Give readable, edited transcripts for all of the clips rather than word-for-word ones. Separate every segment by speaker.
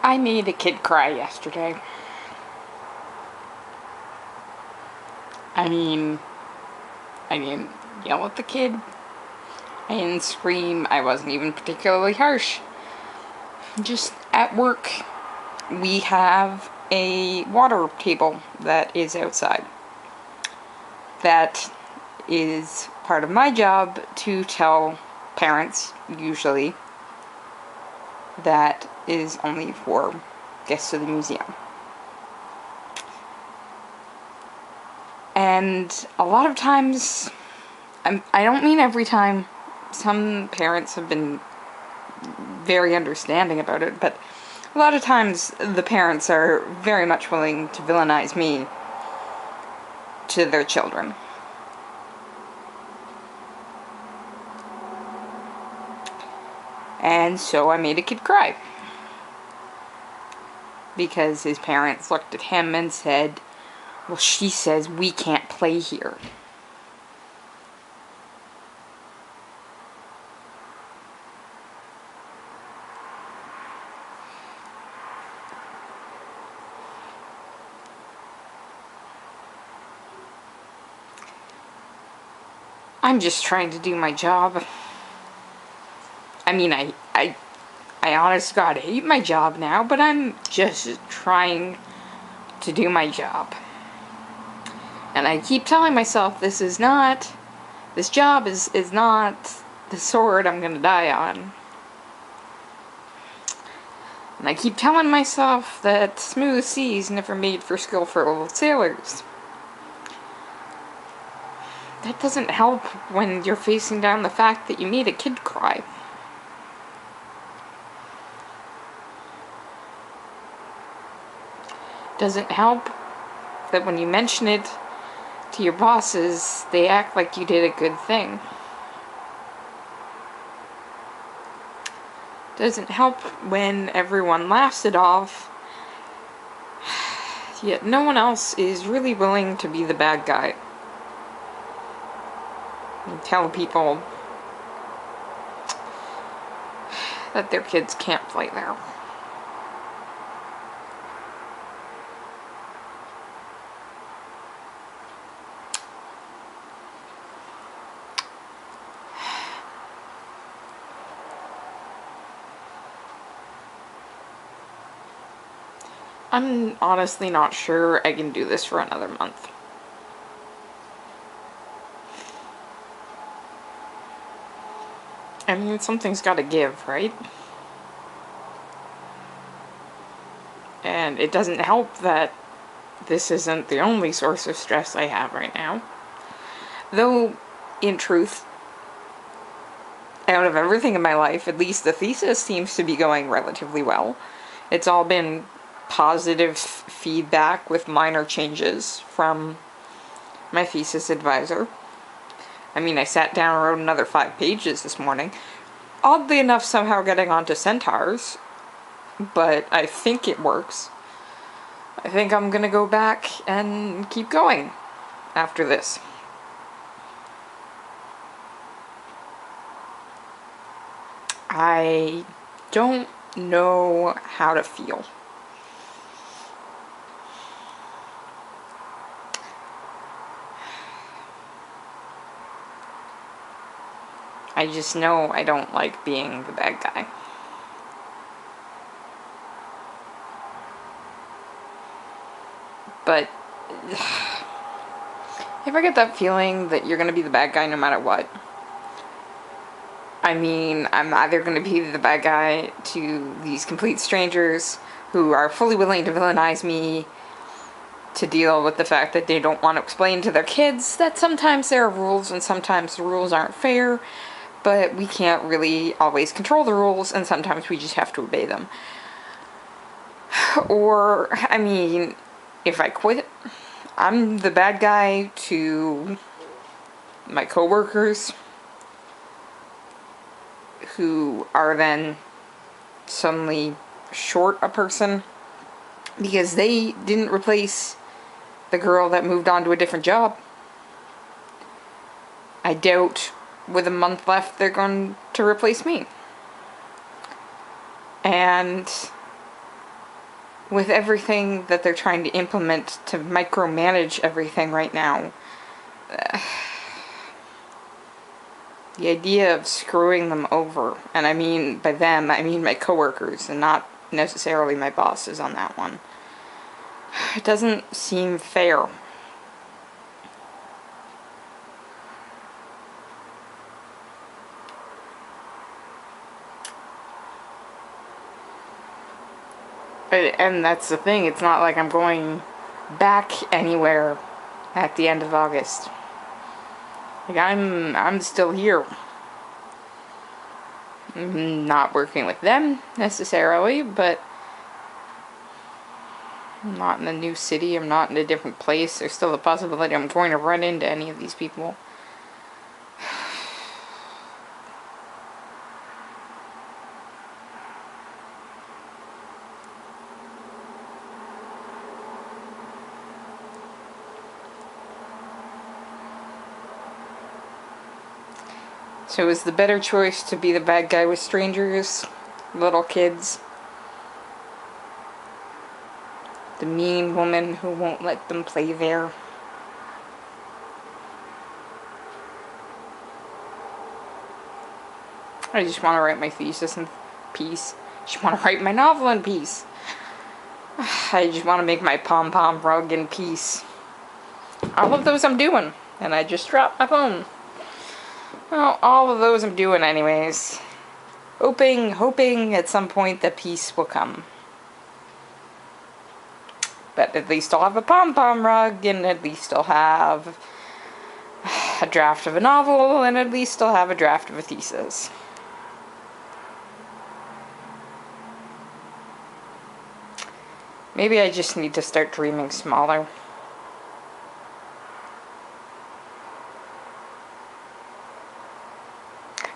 Speaker 1: I made a kid cry yesterday. I mean, I didn't yell at the kid. I didn't scream. I wasn't even particularly harsh. Just at work, we have a water table that is outside. That is part of my job to tell parents, usually, that is only for guests of the museum. And a lot of times, I don't mean every time, some parents have been very understanding about it, but a lot of times the parents are very much willing to villainize me to their children. And so I made a kid cry. Because his parents looked at him and said, "Well, she says we can't play here." I'm just trying to do my job. I mean, I honest to God hate my job now, but I'm just trying to do my job. And I keep telling myself this job is not the sword I'm gonna die on. And I keep telling myself that smooth seas never made for skillful sailors. That doesn't help when you're facing down the fact that you made a kid cry. Doesn't help that when you mention it to your bosses, they act like you did a good thing. Doesn't help when everyone laughs it off, yet no one else is really willing to be the bad guy and tell people that their kids can't play there. I'm honestly not sure I can do this for another month. I mean, something's gotta give, right? And it doesn't help that this isn't the only source of stress I have right now. Though, in truth, out of everything in my life, at least the thesis seems to be going relatively well. It's all been positive feedback with minor changes from my thesis advisor. I mean, I sat down and wrote another 5 pages this morning. Oddly enough, somehow getting onto centaurs, but I think it works. I think I'm gonna go back and keep going after this. I don't know how to feel. I just know I don't like being the bad guy. But if I get that feeling that you're gonna be the bad guy no matter what, I mean, I'm either gonna be the bad guy to these complete strangers who are fully willing to villainize me to deal with the fact that they don't want to explain to their kids that sometimes there are rules and sometimes the rules aren't fair, but we can't really always control the rules and sometimes we just have to obey them. Or, I mean, if I quit, I'm the bad guy to my coworkers who are then suddenly short a person because they didn't replace the girl that moved on to a different job. I doubt with a month left they're going to replace me. And with everything that they're trying to implement to micromanage everything right now, the idea of screwing them over, and I mean by them, I mean my coworkers, and not necessarily my bosses on that one, it doesn't seem fair. And that's the thing, it's not like I'm going back anywhere at the end of August. Like, I'm still here. I'm not working with them necessarily, but I'm not in a new city, I'm not in a different place. There's still a possibility I'm going to run into any of these people. So is the better choice to be the bad guy with strangers, little kids? The mean woman who won't let them play there? I just want to write my thesis in peace. I just want to write my novel in peace. I just want to make my pom-pom rug in peace. All of those I'm doing. And I just dropped my phone. Well, all of those I'm doing anyways. Hoping at some point that peace will come. But at least I'll have a pom-pom rug, and at least I'll have a draft of a novel, and at least I'll have a draft of a thesis. Maybe I just need to start dreaming smaller.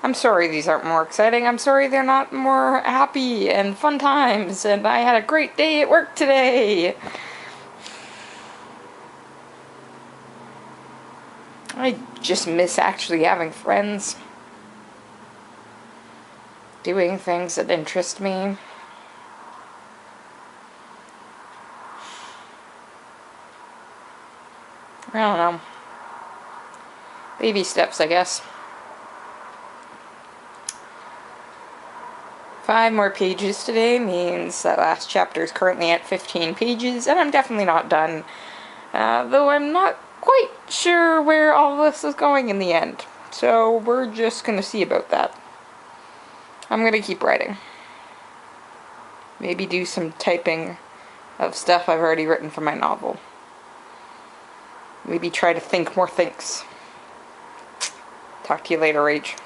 Speaker 1: I'm sorry these aren't more exciting. I'm sorry they're not more happy and fun times, and I had a great day at work today. I just miss actually having friends. Doing things that interest me. I don't know. Baby steps, I guess. 5 more pages today means that last chapter is currently at 15 pages, and I'm definitely not done. Though I'm not quite sure where all this is going in the end. So we're just gonna see about that. I'm gonna keep writing. Maybe do some typing of stuff I've already written for my novel. Maybe try to think more things. Talk to you later, Rach.